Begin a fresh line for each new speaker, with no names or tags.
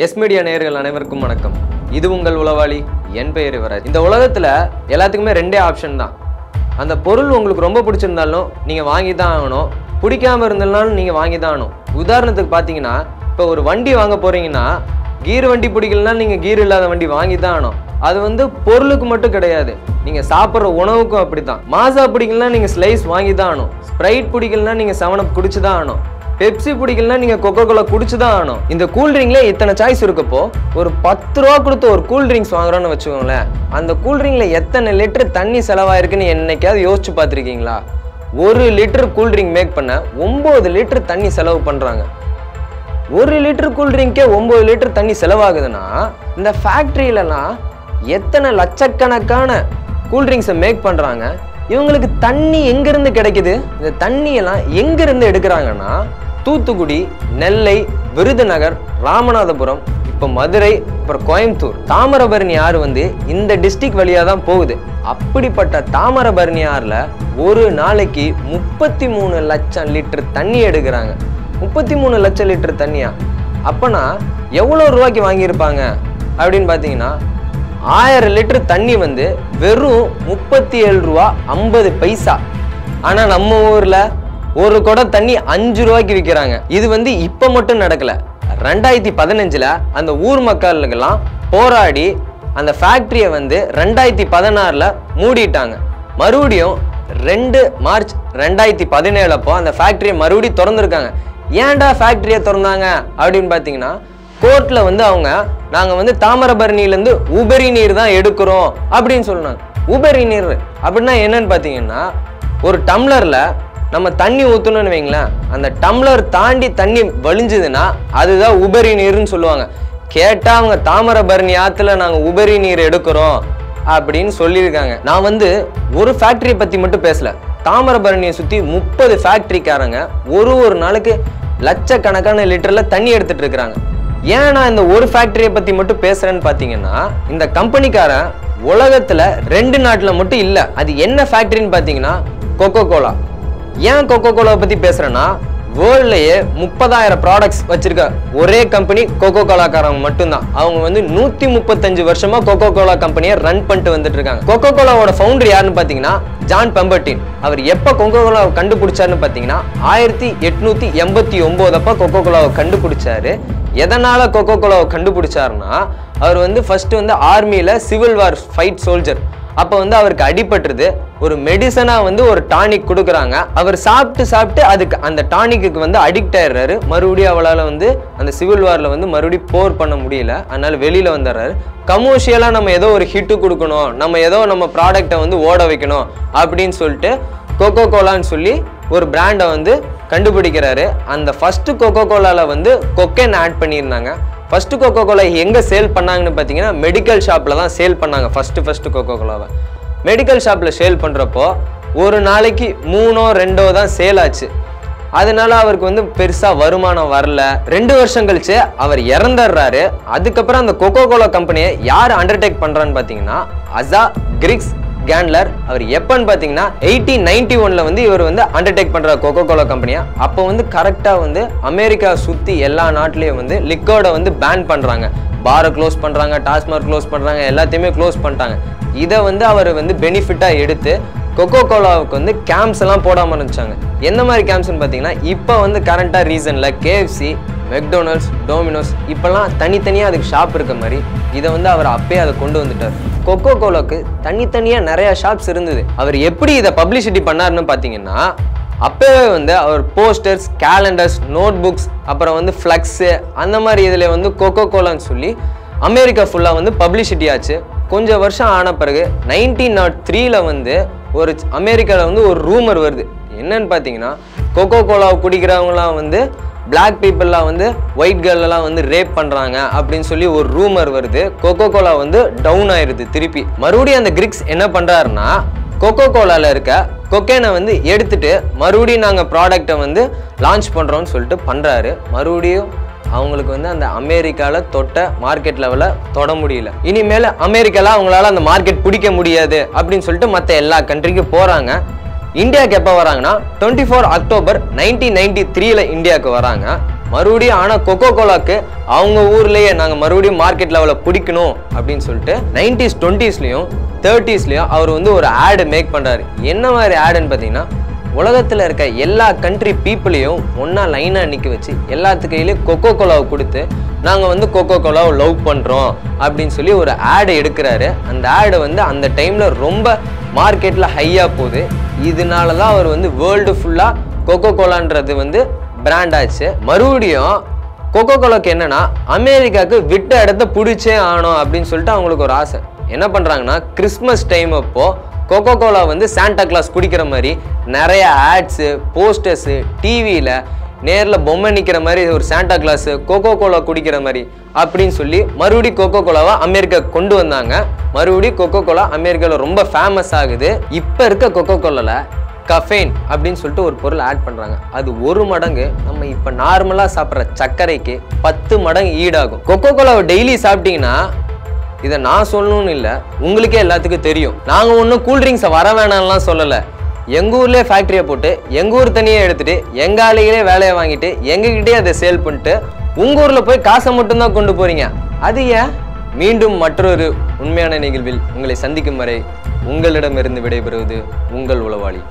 S media நேயர்கள் அனைவருக்கும் வணக்கம். இது உங்கள் உளவாளி. என் பெயர் யுவராஜ். இந்த உலகத்தில் எல்லாத்துக்குமே ரெண்டே ஆப்ஷன் தான். அந்த பொருள் உங்களுக்கு ரொம்ப பிடிச்சிருந்தாலும் நீங்கள் வாங்கி தான் ஆகணும், பிடிக்காமல் இருந்தாலும் நீங்கள் வாங்கி தான் ஆகணும். உதாரணத்துக்கு பார்த்தீங்கன்னா, இப்போ ஒரு வண்டி வாங்க போகிறீங்கன்னா, கீர் வண்டி பிடிக்கலனாலும் நீங்கள் கீர் இல்லாத வண்டி வாங்கி தான் ஆகணும். அது பொருளுக்கு மட்டும் கிடையாது, நீங்கள் சாப்பிட்ற உணவுக்கும் அப்படி தான். மாசா பிடிக்கலனா நீங்கள் ஸ்லைஸ் வாங்கி தான் ஆகணும், ஸ்ப்ரைட் பிடிக்கலனா நீங்கள் 7up குடிச்சு தான் ஆகணும், பெப்சி பிடிக்கலனா நீங்கள் கொக்கோ கோலா குடிச்சு தான் ஆகணும். இந்த கூல்ட்ரிங்க்ல இத்தனை சாய்ஸ் இருக்கப்போ ஒரு 10 ரூபா கொடுத்து ஒரு கூல்ட்ரிங்க்ஸ் வாங்குறோன்னு வச்சுக்கோங்களேன், அந்த கூல்ட்ரிங்க்ல எத்தனை லிட்டர் தண்ணி செலவாயிருக்குன்னு என்னைக்காவது யோசிச்சு பார்த்துருக்கீங்களா? 1 லிட்டர் கூல்ட்ரிங்க் மேக் பண்ண 9 லிட்டர் தண்ணி செலவு பண்ணுறாங்க. 1 லிட்டர் கூல்ட்ரிங்கே 9 லிட்டர் தண்ணி செலவாகுதுன்னா, இந்த ஃபேக்ட்ரியிலலாம் எத்தனை லட்சக்கணக்கான கூல்ட்ரிங்க்ஸை மேக் பண்ணுறாங்க. இவங்களுக்கு தண்ணி எங்கேருந்து கிடைக்குது? இந்த தண்ணியெல்லாம் எங்கேருந்து எடுக்கிறாங்கன்னா, தூத்துக்குடி, நெல்லை, விருதுநகர், ராமநாதபுரம், இப்போ மதுரை, அப்புறம் கோயம்புத்தூர். தாமிரபரணி ஆறு இந்த டிஸ்ட்ரிக்ட் வழியாக தான் போகுது. அப்படிப்பட்ட தாமிரபரணி ஆறில் ஒரு நாளைக்கு 33 லட்சம் லிட்டர் தண்ணி எடுக்கிறாங்க. 33 லட்சம் லிட்டர் தண்ணியா? அப்போனா எவ்வளோ ரூபாய்க்கு வாங்கியிருப்பாங்க அப்படின்னு பார்த்தீங்கன்னா, 1000 லிட்டர் தண்ணி வெறும் 37 ரூபா 50 பைசா. ஆனால் நம்ம ஊரில் ஒரு குடம் தண்ணி 5 ரூபாய்க்கு விற்கிறாங்க. இது இப்போ மட்டும் நடக்கல. 2015 அந்த ஊர் மக்களுக்கெல்லாம் போராடி அந்த ஃபேக்ட்ரியை 2016 மூடிட்டாங்க. மறுபடியும் 2 மார்ச் 2017 அப்போ அந்த ஃபேக்ட்ரியை மறுபடியும் திறந்துருக்காங்க. ஏன்டா ஃபேக்ட்ரியை திறந்தாங்க அப்படின்னு பார்த்தீங்கன்னா, கோர்ட்ல அவங்க நாங்கள் தாமிரபரணியிலேருந்து உபரி நீர் தான் எடுக்கிறோம் அப்படின்னு சொன்னாங்க. உபரி நீர் அப்படின்னா என்னன்னு பார்த்தீங்கன்னா, ஒரு டம்ளரில் நம்ம தண்ணி ஊற்றணும்னு வைங்களேன், அந்த டம்ளர் தாண்டி தண்ணி வழிஞ்சுதுன்னா அதுதான் உபரி நீர்னு சொல்லுவாங்க. கேட்டால் அவங்க தாமிரபரணி ஆற்றுல நாங்கள் உபரி நீர் எடுக்கிறோம் அப்படின்னு சொல்லியிருக்காங்க. நான் ஒரு ஃபேக்ட்ரியை பற்றி மட்டும் பேசல, தாமிரபரணியை சுற்றி 30 ஃபேக்ட்ரிக்காரங்க ஒரு நாளுக்கு லட்சக்கணக்கான லிட்டரில் தண்ணி எடுத்துட்டு இருக்கிறாங்க. ஏன் நான் இந்த ஒரு ஃபேக்டரியை பற்றி மட்டும் பேசுகிறேன்னு பார்த்தீங்கன்னா, இந்த கம்பெனிக்காரன் உலகத்தில் 2 நாட்டில் மட்டும் இல்லை. அது என்ன ஃபேக்டரின்னு பார்த்தீங்கன்னா, கொக்கோ கோலா. ஏன் கொக்கோ கோலாவை பற்றி பேசுகிறேன்னா, வேர்ல்ட்லேயே 30,000 ப்ராடக்ட்ஸ் வச்சிருக்க ஒரே கம்பெனி கொக்கோ கோலாக்காரங்க மட்டும்தான். அவங்க 135 வருஷமா கொக்கோ கோலா கம்பெனியை ரன் பண்ணிட்டு வந்துட்டு இருக்காங்க. கொக்கோ கோலாவோட ஃபவுண்டர் யாருன்னு பார்த்தீங்கன்னா, ஜான் பெம்பர்டின். அவர் எப்போ கொக்கோ கோலாவை கண்டுபிடிச்சாருன்னு பார்த்தீங்கன்னா, 1889 அப்போ கொக்கோ கோலாவை கண்டுபிடிச்சாரு. எதனால கொக்கோ கோலாவை கண்டுபிடிச்சாருன்னா, அவர் ஃபர்ஸ்ட் ஆர்மியில சிவில் வார் ஃபைட் சோல்ஜர். அப்போ அவருக்கு அடிபட்டுருது. ஒரு மெடிசனா ஒரு டானிக் கொடுக்குறாங்க. அவர் சாப்பிட்டு அதுக்கு அந்த டானிக்கு அடிக்ட் ஆயிடுறாரு. மறுபடியும் அவளால் அந்த சிவில் வாரில் மறுபடியும் போர் பண்ண முடியல. அதனால வெளியில வந்துடுறாரு. கமர்ஷியலா நம்ம ஏதோ ஒரு ஹிட்டு கொடுக்கணும், நம்ம ஏதோ நம்ம ப்ராடக்டை ஓட வைக்கணும் அப்படின்னு சொல்லிட்டு கொக்கோ கோலான்னு சொல்லி ஒரு பிராண்டை கண்டுபிடிக்கிறாரு. அந்த ஃபர்ஸ்ட் கொக்கோ கோலாவில் கொக்கைன் ஆட் பண்ணியிருந்தாங்க. ஃபர்ஸ்ட் கொக்கோ கோலா எங்கே சேல் பண்ணாங்கன்னு பார்த்தீங்கன்னா, மெடிக்கல் ஷாப்பில் தான் சேல் பண்ணாங்க. ஃபர்ஸ்ட் கொக்கோ கோலாவை மெடிக்கல் ஷாப்பில் சேல் பண்ணுறப்போ ஒரு நாளைக்கு 3ஓ 2ஓ தான் சேல் ஆச்சு. அதனால அவருக்கு பெருசாக வருமானம் வரல. 2 வருஷம் கழிச்சு அவர் இறந்துடுறாரு. அதுக்கப்புறம் அந்த கொக்கோ கோலா கம்பெனியை யார் அண்டர்டேக் பண்ணுறான்னு பார்த்தீங்கன்னா, அசா கிரிக்ஸ் கேண்ட்லர். அவர் எப்பன்னு பார்த்தீங்கன்னா 1891 இவர் அண்டர்டேக் பண்ற கொக்கோ கோலா கம்பெனியா. அப்போ கரெக்டாக அமெரிக்கா சுற்றி எல்லா நாட்டிலையும் லிக்விடை பேன் பண்ணுறாங்க. பாரை க்ளோஸ் பண்ணுறாங்க, டாஸ்மாக் க்ளோஸ் பண்ணுறாங்க, எல்லாத்தையுமே க்ளோஸ் பண்ணிட்டாங்க. இதை அவர் பெனிஃபிட்டாக எடுத்து கொக்கோ கோலாவுக்கு கேம்ப்ஸ் எல்லாம் போடாமல் இருந்துச்சாங்க. எந்த மாதிரி கேம்ப்ஸ்ன்னு பார்த்தீங்கன்னா, இப்போ கரண்டாக ரீசனில் கேஎஃப்சி, மெக்டொனால்ட்ஸ், டோமினோஸ் இப்போல்லாம் தனித்தனியாக அதுக்கு ஷாப் இருக்க மாதிரி இதை அவர் அப்பயே அதை கொண்டு வந்துட்டார். கொக்கோ கோலாவுக்கு தனித்தனியாக நிறையா ஷாப்ஸ் இருந்தது. அவர் எப்படி இதை பப்ளிசிட்டி பண்ணாருன்னு பார்த்தீங்கன்னா, அப்போவே அவர் போஸ்டர்ஸ், கேலண்டர்ஸ், நோட் புக்ஸ், அப்புறம் ஃப்ளக்ஸு அந்த மாதிரி இதில் கொக்கோ கோலான்னு சொல்லி அமெரிக்கா ஃபுல்லாக பப்ளிசிட்டி ஆச்சு. கொஞ்சம் வருஷம் ஆன பிறகு 1903 ஒரு அமெரிக்காவில் ஒரு ரூமர் வருது. என்னன்னு பார்த்தீங்கன்னா, கொக்கோ கோலாவை குடிக்கிறவங்களாம் பிளாக் பீப்புளெலாம் ஒயிட் கேர்லாம் ரேப் பண்ணுறாங்க அப்படின்னு சொல்லி ஒரு ரூமர் வருது. கொக்கோ கோலா டவுன் ஆயிடுது. திருப்பி மறுபடியும் அந்த கிரிக்ஸ் என்ன பண்ணுறாருன்னா, கொக்கோ கோலாவில் இருக்க கொக்கைனை எடுத்துட்டு மறுபடியும் நாங்கள் ப்ராடக்டை லான்ச் பண்ணுறோன்னு சொல்லிட்டு பண்ணுறாரு. மறுபடியும் அவங்களுக்கு அந்த அமெரிக்காவில் தொட்ட மார்க்கெட் லெவலில் தொட முடியல. இனிமேல் அமெரிக்காவில் அவங்களால அந்த மார்க்கெட் பிடிக்க முடியாது அப்படின்னு சொல்லிட்டு மற்ற எல்லா கண்ட்ரிக்கும் போகிறாங்க. இந்தியாவுக்கு எப்போ வராங்கன்னா 24 அக்டோபர் 1993 இந்தியாவுக்கு வராங்க. மறுபடியும் ஆனா கொக்கோ கோலாக்கு அவங்க ஊர்லயே நாங்க மறுபடியும் மார்க்கெட் லெவல பிடிக்கணும் அப்படின்னு சொல்லிட்டு 90s 20sலயும் 30sலயும் அவர் வந்து ஒரு ஆடு மேக் பண்றாரு. என்ன மாதிரி ஆடுன்னு பாத்தீங்கன்னா, உலகத்துல இருக்க எல்லா கண்ட்ரி பீப்புளையும் ஒன்னா லைனா நிக்க வச்சு எல்லாத்து கையிலயும் கொக்கோ கோலாவை கொடுத்து நாங்க வந்து கொக்கோ கோலாவை லவ் பண்றோம் அப்படின்னு சொல்லி ஒரு ஆடு எடுக்கிறாரு. அந்த ஆடு வந்து அந்த டைம்ல ரொம்ப மார்க்கெட்ல ஹையா போகுது. இதனாலதான் அவர் வந்து வேர்ல்டு ஃபுல்லா கொக்கோ கோலான்றது வந்து பிராண்ட் ஆச்சு. மறுபடியும் கொக்கோ கோலாக்கு என்னன்னா, அமெரிக்காவுக்கு விட்ட இடத்த பிடிச்சே ஆனோம் அப்படின்னு சொல்லிட்டு அவங்களுக்கு ஒரு ஆசை. என்ன பண்றாங்கன்னா, கிறிஸ்மஸ் டைம் அப்போ கொக்கோ கோலா வந்து சாண்டா கிளாஸ் குடிக்கிற மாதிரி நிறைய ஆட்ஸு, போஸ்டர்ஸு, டிவியில் நேரில் பொம்மை நிற்கிற மாதிரி ஒரு சாண்டா கிளாஸு கொக்கோ கோலா குடிக்கிற மாதிரி அப்படின்னு சொல்லி மறுபடியும் கொக்கோ கோலாவை அமெரிக்கா கொண்டு வந்தாங்க. மறுபடியும் கொக்கோ கோலா அமெரிக்காவில் ரொம்ப ஃபேமஸ் ஆகுது. இப்போ இருக்க கொக்கோ கோலாவில் கஃபைன் அப்படின்னு சொல்லிட்டு ஒரு பொருள் ஆட் பண்ணுறாங்க. அது 1 மடங்கு நம்ம இப்போ நார்மலாக சாப்பிட்ற சர்க்கரைக்கு 10 மடங்கு ஈடாகும். கொக்கோ கோலாவை டெய்லி சாப்பிட்டீங்கன்னா, இதை நான் சொல்லணும்னு இல்லை, உங்களுக்கே எல்லாத்துக்கும் தெரியும். நாங்கள் ஒன்றும் கூல்ட்ரிங்க்ஸை வர வேணாம்லாம் சொல்லலை. எங்கள் ஊர்லேயே ஃபேக்ட்ரியை போட்டு எங்கள் ஊர் தனியே எடுத்துகிட்டு எங்கள் ஆளுகளே வேலையை வாங்கிட்டு எங்ககிட்டே அதை சேல் பண்ணிட்டு உங்கள் ஊரில் போய் காசை மட்டும்தான் கொண்டு போகிறீங்க. அது ஏன்? மீண்டும் மற்றொரு உண்மையான நிகழ்வில் உங்களை சந்திக்கும் வரை உங்களிடமிருந்து விடைபெறுவது உங்கள் உளவாளி.